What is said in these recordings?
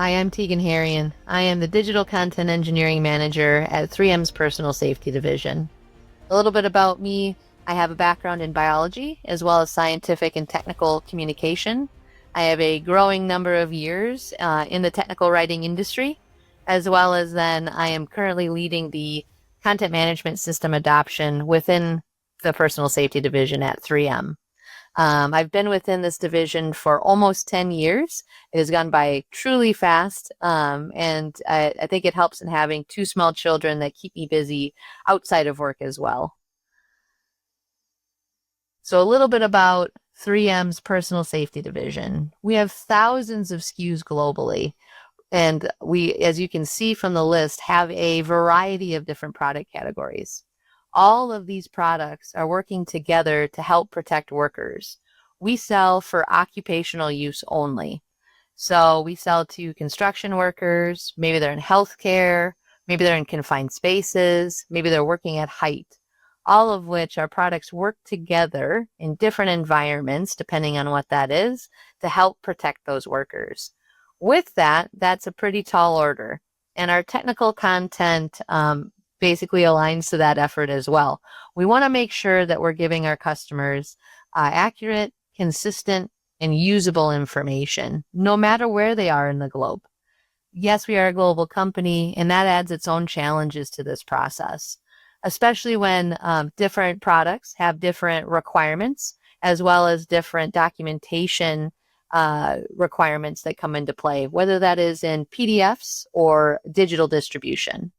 Hi, I'm Teeghan Herian. I am the Digital Content Engineering Manager at 3M's Personal Safety Division. A little bit about me: I have a background in biology as well as scientific and technical communication. I have a growing number of years in the technical writing industry, as well as then I am currently leading the content management system adoption within the Personal Safety Division at 3M. I've been within this division for almost 10 years. It has gone by truly fast, and I think it helps in having two small children that keep me busy outside of work as well. So a little bit about 3M's Personal Safety Division. We have thousands of SKUs globally, and we, as you can see from the list, have a variety of different product categories. All of these products are working together to help protect workers. We sell for occupational use only. So we sell to construction workers, maybe they're in healthcare, maybe they're in confined spaces, maybe they're working at height. All of which our products work together in different environments, depending on what that is, to help protect those workers. With that, that's a pretty tall order. And our technical content basically aligns to that effort as well. We want to make sure that we're giving our customers accurate, consistent, and usable information, no matter where they are in the globe. Yes, we are a global company, and that adds its own challenges to this process, especially when different products have different requirements, as well as different documentation requirements that come into play, whether that is in PDFs or digital distribution.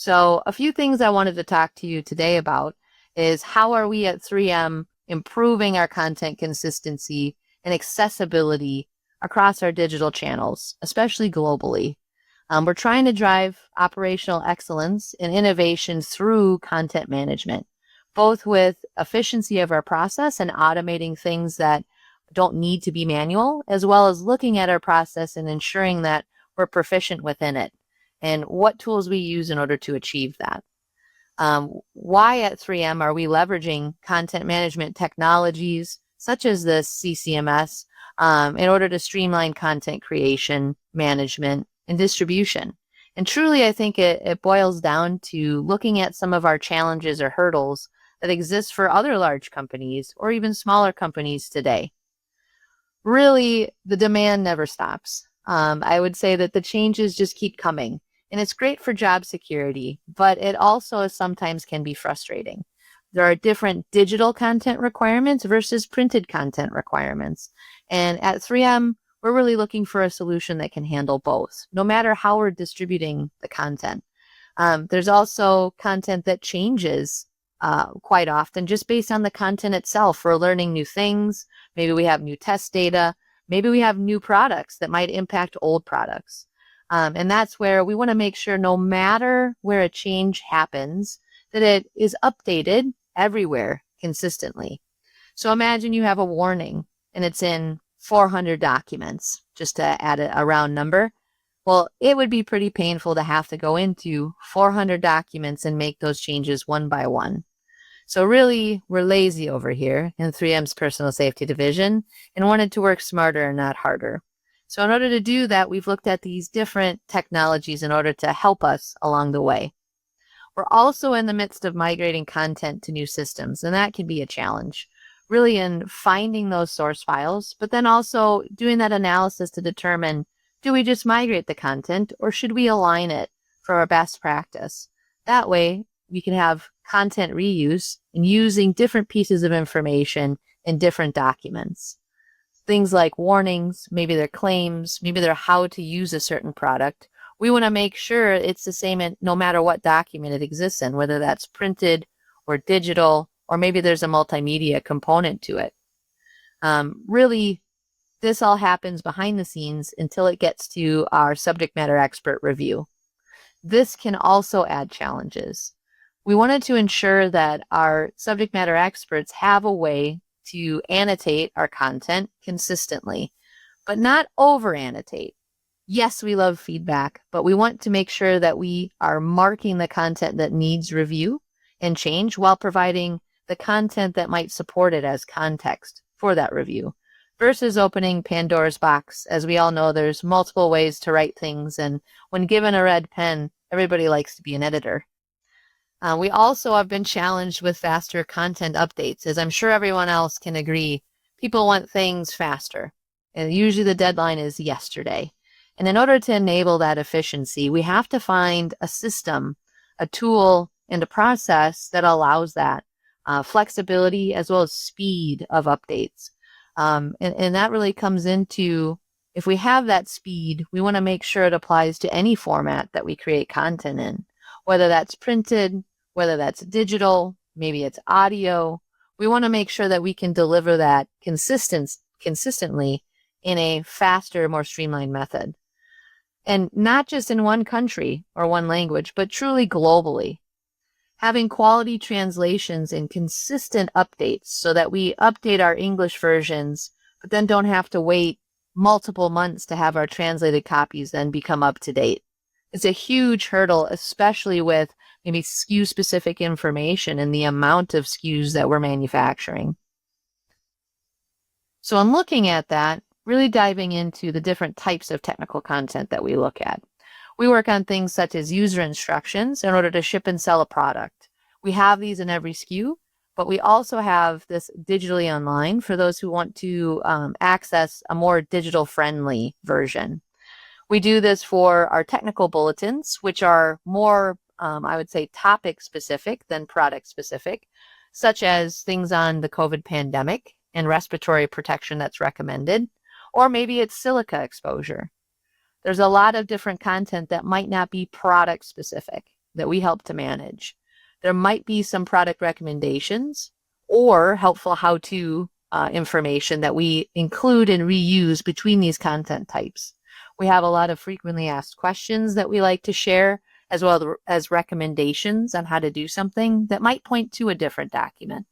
So a few things I wanted to talk to you today about is how are we at 3M improving our content consistency and accessibility across our digital channels, especially globally. We're trying to drive operational excellence and innovation through content management, both with efficiency of our process and automating things that don't need to be manual, as well as looking at our process and ensuring that we're proficient within it and what tools we use in order to achieve that. Why at 3M are we leveraging content management technologies such as this CCMS in order to streamline content creation, management, and distribution? And truly, I think it boils down to looking at some of our challenges or hurdles that exist for other large companies or even smaller companies today. Really, the demand never stops. I would say that the changes just keep coming. And it's great for job security, but it also sometimes can be frustrating. There are different digital content requirements versus printed content requirements. And at 3M, we're really looking for a solution that can handle both, no matter how we're distributing the content. There's also content that changes quite often just based on the content itself. We're learning new things. Maybe we have new test data. Maybe we have new products that might impact old products. And that's where we want to make sure no matter where a change happens, that it is updated everywhere consistently. So imagine you have a warning and it's in 400 documents, just to add a round number. Well, it would be pretty painful to have to go into 400 documents and make those changes one by one. So really, we're lazy over here in 3M's Personal Safety Division and wanted to work smarter and not harder. So in order to do that, we've looked at these different technologies in order to help us along the way. We're also in the midst of migrating content to new systems, and that can be a challenge, really in finding those source files, but then also doing that analysis to determine, do we just migrate the content or should we align it for our best practice? That way, we can have content reuse and using different pieces of information in different documents. Things like warnings, maybe they're claims, maybe they're how to use a certain product. We want to make sure it's the same no matter what document it exists in, whether that's printed or digital, or maybe there's a multimedia component to it. Really, this all happens behind the scenes until it gets to our subject matter expert review. This can also add challenges. We wanted to ensure that our subject matter experts have a way to annotate our content consistently, but not over annotate. Yes, we love feedback, but we want to make sure that we are marking the content that needs review and change while providing the content that might support it as context for that review. versus opening Pandora's box. As we all know, there's multiple ways to write things, and when given a red pen, everybody likes to be an editor. We also have been challenged with faster content updates. As I'm sure everyone else can agree, people want things faster. And usually the deadline is yesterday. And in order to enable that efficiency, we have to find a system, a tool, and a process that allows that flexibility as well as speed of updates. And that really comes into, if we have that speed, we want to make sure it applies to any format that we create content in, whether that's printed, whether that's digital, maybe it's audio. We want to make sure that we can deliver that consistently in a faster, more streamlined method. And not just in one country or one language, but truly globally. Having quality translations and consistent updates so that we update our English versions, but then don't have to wait multiple months to have our translated copies then become up to date. It's a huge hurdle, especially with maybe SKU-specific information and the amount of SKUs that we're manufacturing. So in looking at that, really diving into the different types of technical content that we look at. We work on things such as user instructions in order to ship and sell a product. We have these in every SKU, but we also have this digitally online for those who want to access a more digital-friendly version. We do this for our technical bulletins, which are more, I would say, topic-specific than product-specific, such as things on the COVID pandemic and respiratory protection that's recommended, or maybe it's silica exposure. There's a lot of different content that might not be product specific that we help to manage. There might be some product recommendations or helpful how-to information that we include and reuse between these content types. We have a lot of frequently asked questions that we like to share, as well as recommendations on how to do something that might point to a different document.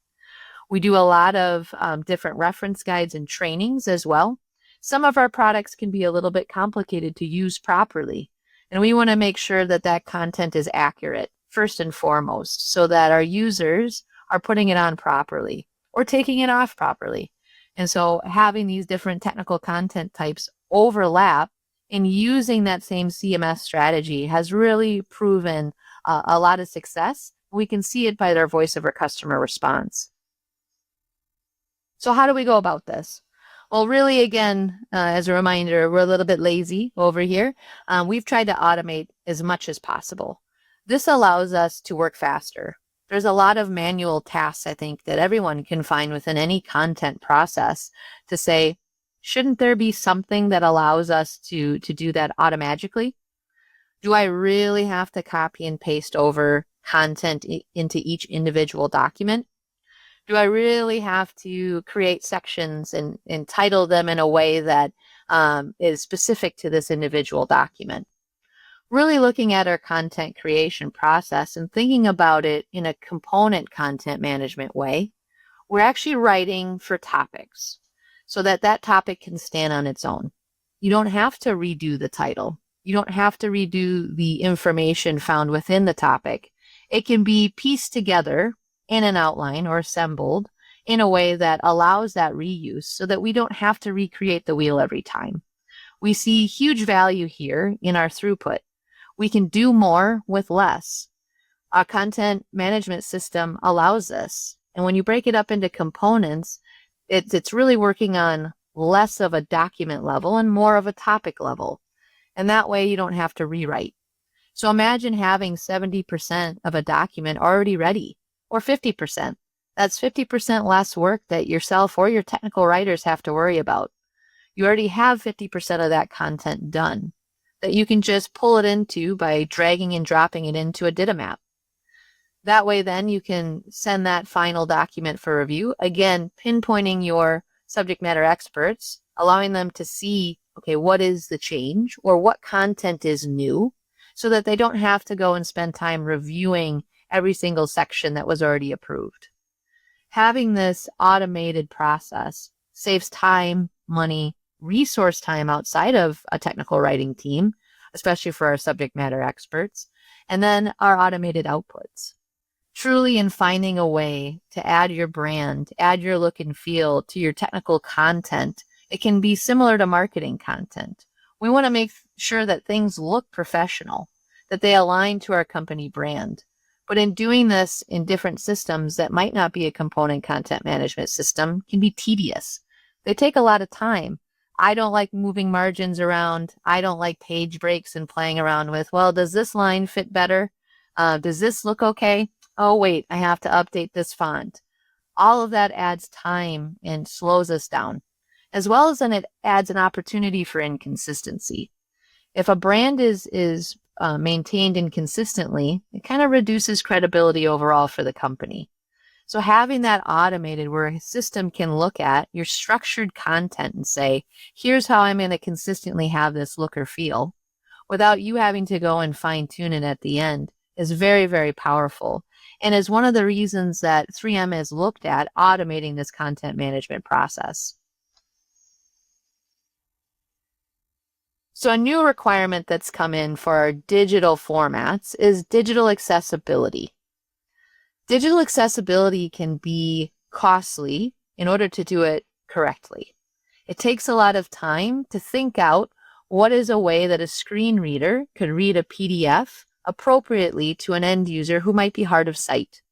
We do a lot of different reference guides and trainings as well. Some of our products can be a little bit complicated to use properly, and we want to make sure that that content is accurate, first and foremost, so that our users are putting it on properly or taking it off properly. And so having these different technical content types overlap and using that same CMS strategy has really proven a lot of success. We can see it by their voice of our customer response. So how do we go about this? Well, really, again, as a reminder, we're a little bit lazy over here. We've tried to automate as much as possible. This allows us to work faster. There's a lot of manual tasks, I think, that everyone can find within any content process to say, shouldn't there be something that allows us to do that automatically? Do I really have to copy and paste over content into each individual document? Do I really have to create sections and title them in a way that is specific to this individual document? Really looking at our content creation process and thinking about it in a component content management way, we're actually writing for topics so that that topic can stand on its own. You don't have to redo the title. You don't have to redo the information found within the topic. It can be pieced together in an outline or assembled in a way that allows that reuse so that we don't have to recreate the wheel every time. We see huge value here in our throughput. We can do more with less. Our content management system allows this. And when you break it up into components, it's really working on less of a document level and more of a topic level. And that way you don't have to rewrite. So imagine having 70% of a document already ready, or 50%. That's 50% less work that yourself or your technical writers have to worry about. You already have 50% of that content done that you can just pull it into by dragging and dropping it into a data map. That way then you can send that final document for review, again, pinpointing your subject matter experts, allowing them to see, okay, what is the change or what content is new, so that they don't have to go and spend time reviewing every single section that was already approved. Having this automated process saves time, money, resource time outside of a technical writing team, especially for our subject matter experts, and then our automated outputs. Truly in finding a way to add your brand, add your look and feel to your technical content It can be similar to marketing content. We want to make sure that things look professional, that they align to our company brand. But in doing this in different systems that might not be a component content management system can be tedious. They take a lot of time. I don't like moving margins around. I don't like page breaks and playing around with, well, does this line fit better? Does this look okay? Oh, wait, I have to update this font. All of that adds time and slows us down, as well as then it adds an opportunity for inconsistency. If a brand is maintained inconsistently, it kind of reduces credibility overall for the company. So having that automated where a system can look at your structured content and say, here's how I'm going to consistently have this look or feel, without you having to go and fine tune it at the end, is very, very powerful. And is one of the reasons that 3M has looked at automating this content management process. So a new requirement that's come in for our digital formats is digital accessibility. Digital accessibility can be costly in order to do it correctly. It takes a lot of time to think out what is a way that a screen reader could read a PDF appropriately to an end user who might be hard of sight.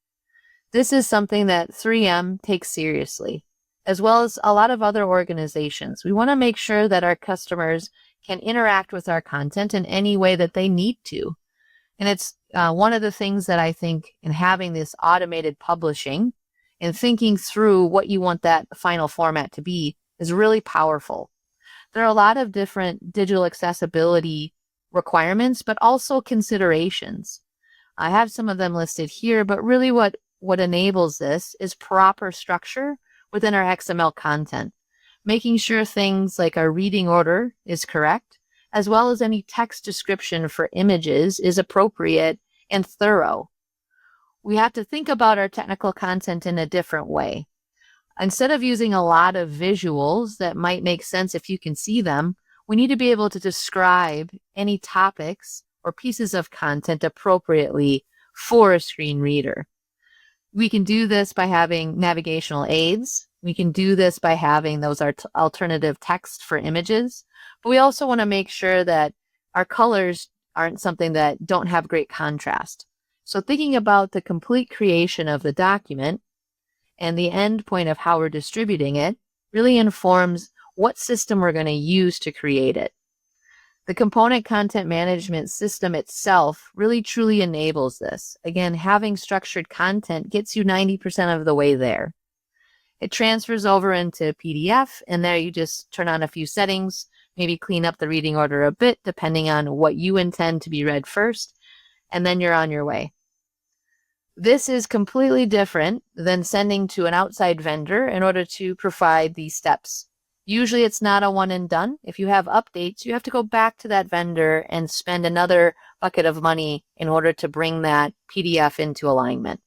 This is something that 3M takes seriously, as well as a lot of other organizations. We want to make sure that our customers can interact with our content in any way that they need to. And it's one of the things that I think in having this automated publishing and thinking through what you want that final format to be is really powerful. There are a lot of different digital accessibility requirements, but also considerations. I have some of them listed here, but really what enables this is proper structure within our XML content, making sure things like our reading order is correct, as well as any text description for images is appropriate and thorough. We have to think about our technical content in a different way. Instead of using a lot of visuals that might make sense if you can see them, we need to be able to describe any topics or pieces of content appropriately for a screen reader. We can do this by having navigational aids. We can do this by having those alternative text for images. But we also want to make sure that our colors aren't something that don't have great contrast. So thinking about the complete creation of the document and the end point of how we're distributing it really informs what system we're going to use to create it. The component content management system itself really truly enables this. Again, having structured content gets you 90% of the way there. It transfers over into PDF, and there you just turn on a few settings, maybe clean up the reading order a bit depending on what you intend to be read first, and then you're on your way. This is completely different than sending to an outside vendor in order to provide these steps. Usually it's not a one and done. If you have updates, you have to go back to that vendor and spend another bucket of money in order to bring that PDF into alignment.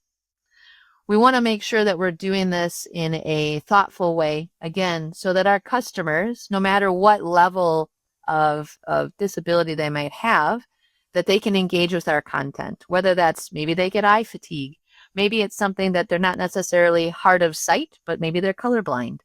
We want to make sure that we're doing this in a thoughtful way, again, so that our customers, no matter what level of disability they might have, that they can engage with our content, whether that's maybe they get eye fatigue, maybe it's something that they're not necessarily hard of sight, but maybe they're colorblind.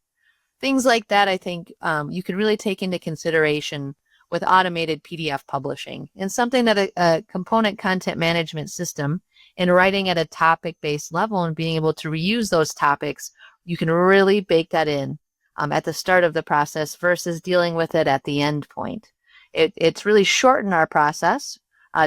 Things like that, I think you can really take into consideration with automated PDF publishing, and something that a component content management system and writing at a topic-based level and being able to reuse those topics, you can really bake that in at the start of the process versus dealing with it at the end point. It's really shortened our process,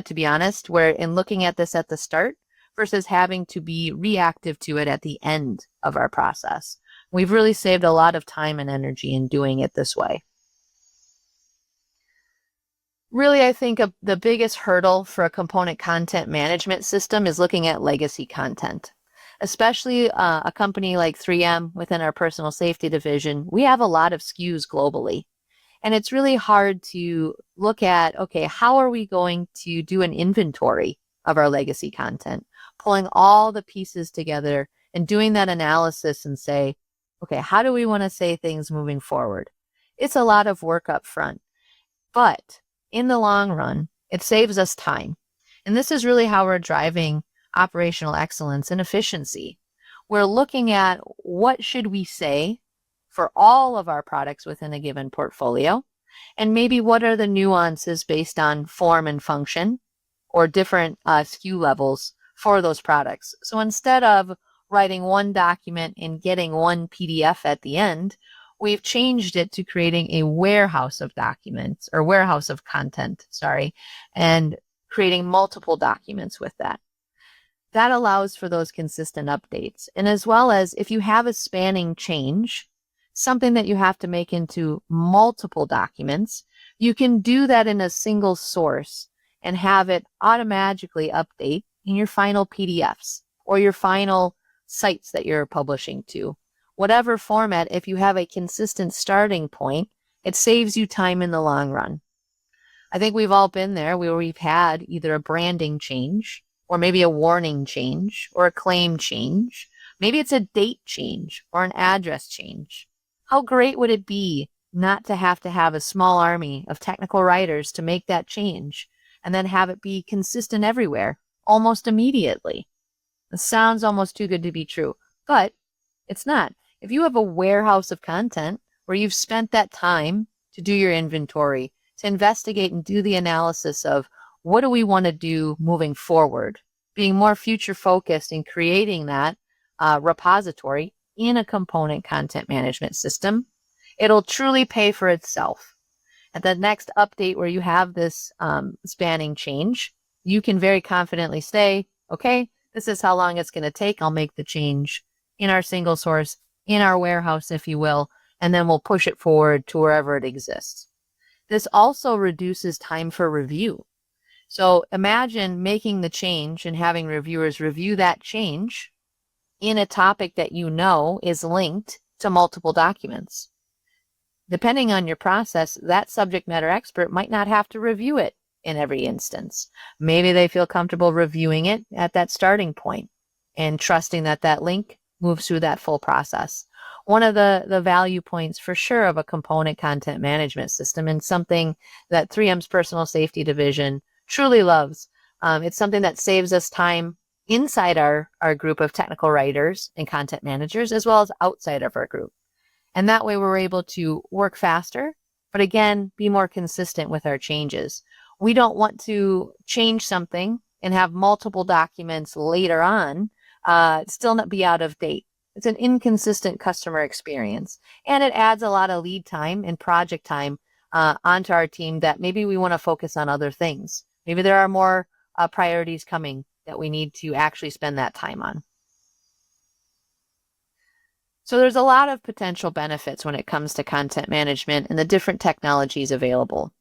to be honest, where in looking at this at the start versus having to be reactive to it at the end of our process. We've really saved a lot of time and energy in doing it this way. Really, I think the biggest hurdle for a component content management system is looking at legacy content. Especially a company like 3M within our personal safety division, we have a lot of SKUs globally. And it's really hard to look at, okay, how are we going to do an inventory of our legacy content? Pulling all the pieces together and doing that analysis and say, okay, how do we want to say things moving forward? It's a lot of work up front, but in the long run, it saves us time. And this is really how we're driving operational excellence and efficiency. We're looking at what should we say for all of our products within a given portfolio, and maybe what are the nuances based on form and function or different SKU levels for those products. So instead of writing one document and getting one PDF at the end, we've changed it to creating a warehouse of documents or warehouse of content, and creating multiple documents with that. That allows for those consistent updates. And as well as if you have a spanning change, something that you have to make into multiple documents, you can do that in a single source and have it automatically update in your final PDFs or your final sites that you're publishing to. Whatever format, if you have a consistent starting point, it saves you time in the long run. I think we've all been there where we've had either a branding change or maybe a warning change or a claim change. Maybe it's a date change or an address change. How great would it be not to have a small army of technical writers to make that change and then have it be consistent everywhere almost immediately? It sounds almost too good to be true, but it's not. If you have a warehouse of content where you've spent that time to do your inventory, to investigate and do the analysis of what do we want to do moving forward, being more future focused in creating that repository in a component content management system, it'll truly pay for itself. At the next update where you have this spanning change, you can very confidently say, okay, this is how long it's going to take. I'll make the change in our single source, in our warehouse, if you will, and then we'll push it forward to wherever it exists. This also reduces time for review. So imagine making the change and having reviewers review that change in a topic that you know is linked to multiple documents. Depending on your process, that subject matter expert might not have to review it in every instance. Maybe they feel comfortable reviewing it at that starting point and trusting that that link moves through that full process. One of the value points for sure of a component content management system, and something that 3M's personal safety division truly loves. It's something that saves us time inside our group of technical writers and content managers, as well as outside of our group. And that way we're able to work faster, but again, be more consistent with our changes. We don't want to change something and have multiple documents later on, still not be out of date. It's an inconsistent customer experience, and it adds a lot of lead time and project time onto our team that maybe we want to focus on other things. Maybe there are more priorities coming that we need to actually spend that time on. So there's a lot of potential benefits when it comes to content management and the different technologies available.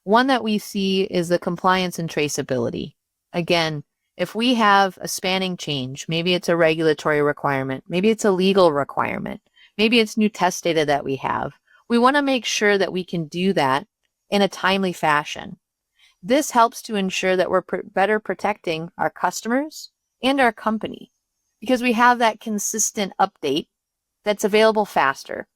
One that we see is the compliance and traceability. Again, if we have a spanning change, maybe it's a regulatory requirement, maybe it's a legal requirement, maybe it's new test data that we have, we want to make sure that we can do that in a timely fashion. This helps to ensure that we're better protecting our customers and our company because we have that consistent update that's available faster,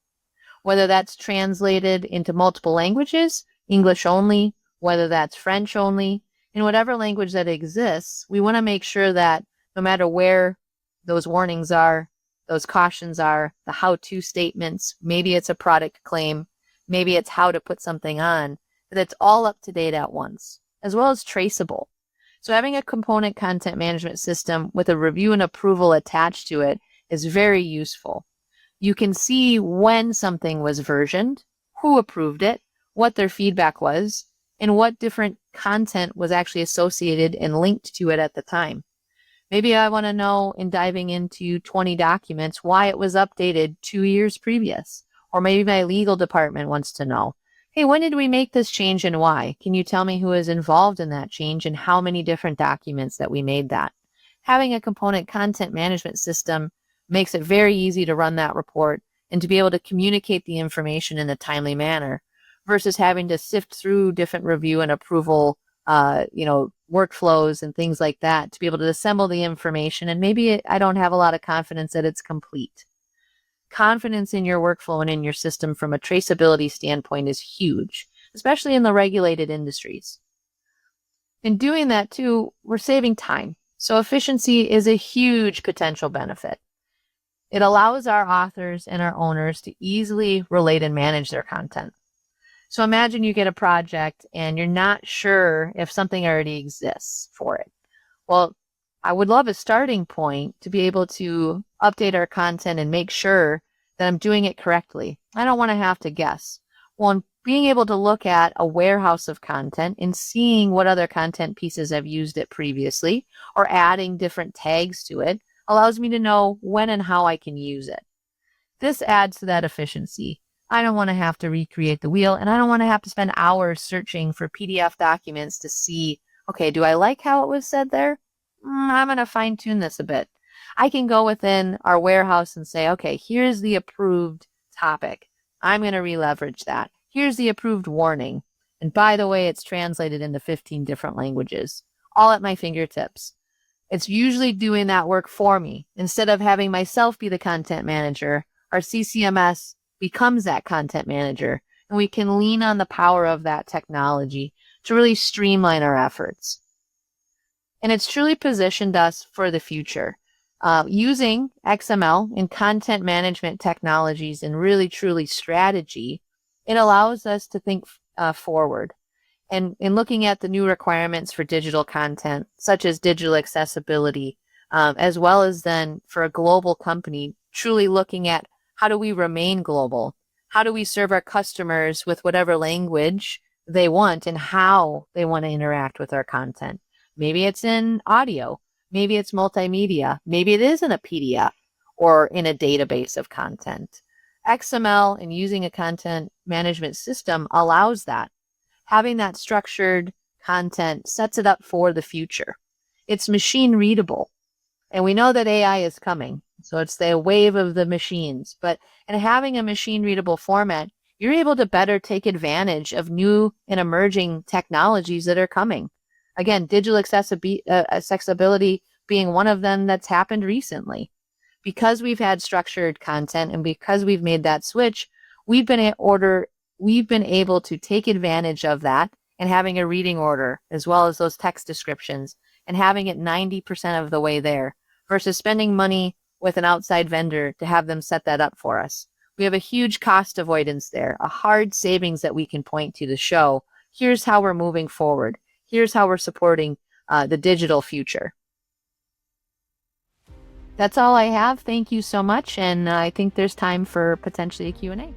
whether that's translated into multiple languages, English only, whether that's French only, in whatever language that exists. We want to make sure that no matter where those warnings are, those cautions are, the how-to statements, maybe it's a product claim, maybe it's how to put something on, that it's all up to date at once, as well as traceable. So having a component content management system with a review and approval attached to it is very useful. You can see when something was versioned, who approved it, what their feedback was, and what different content was actually associated and linked to it at the time. Maybe I want to know, in diving into 20 documents, why it was updated 2 years previous. Or maybe my legal department wants to know, hey, when did we make this change and why? Can you tell me who is involved in that change and how many different documents that we made that? Having a component content management system makes it very easy to run that report and to be able to communicate the information in a timely manner versus having to sift through different review and approval workflows and things like that to be able to assemble the information. And maybe I don't have a lot of confidence that it's complete. Confidence in your workflow and in your system from a traceability standpoint is huge, especially in the regulated industries. In doing that too, we're saving time. So efficiency is a huge potential benefit. It allows our authors and our owners to easily relate and manage their content. So imagine you get a project and you're not sure if something already exists for it. Well, I would love a starting point to be able to update our content and make sure that I'm doing it correctly. I don't want to have to guess. Well, being able to look at a warehouse of content and seeing what other content pieces have used it previously or adding different tags to it allows me to know when and how I can use it. This adds to that efficiency. I don't want to have to recreate the wheel, and I don't want to have to spend hours searching for PDF documents to see, okay, do I like how it was said there? I'm going to fine tune this a bit. I can go within our warehouse and say, okay, here's the approved topic. I'm going to re-leverage that. Here's the approved warning. And by the way, it's translated into 15 different languages, all at my fingertips. It's usually doing that work for me. Instead of having myself be the content manager, our CCMS becomes that content manager, and we can lean on the power of that technology to really streamline our efforts. And it's truly positioned us for the future. Using XML and content management technologies and really truly strategy, it allows us to think forward. And in looking at the new requirements for digital content, such as digital accessibility, as well as then for a global company, truly looking at how do we remain global? How do we serve our customers with whatever language they want and how they want to interact with our content? Maybe it's in audio, maybe it's multimedia, maybe it is in a PDF or in a database of content. XML and using a content management system allows that. Having that structured content sets it up for the future. It's machine readable. And we know that AI is coming. So it's the wave of the machines. But in having a machine readable format, you're able to better take advantage of new and emerging technologies that are coming. Again, digital accessibility being one of them that's happened recently. Because we've had structured content and because we've made that switch, we've been able to take advantage of that and having a reading order as well as those text descriptions and having it 90% of the way there versus spending money with an outside vendor to have them set that up for us. We have a huge cost avoidance there, a hard savings that we can point to show, here's how we're moving forward. Here's how we're supporting the digital future. That's all I have. Thank you so much. And I think there's time for potentially a Q&A.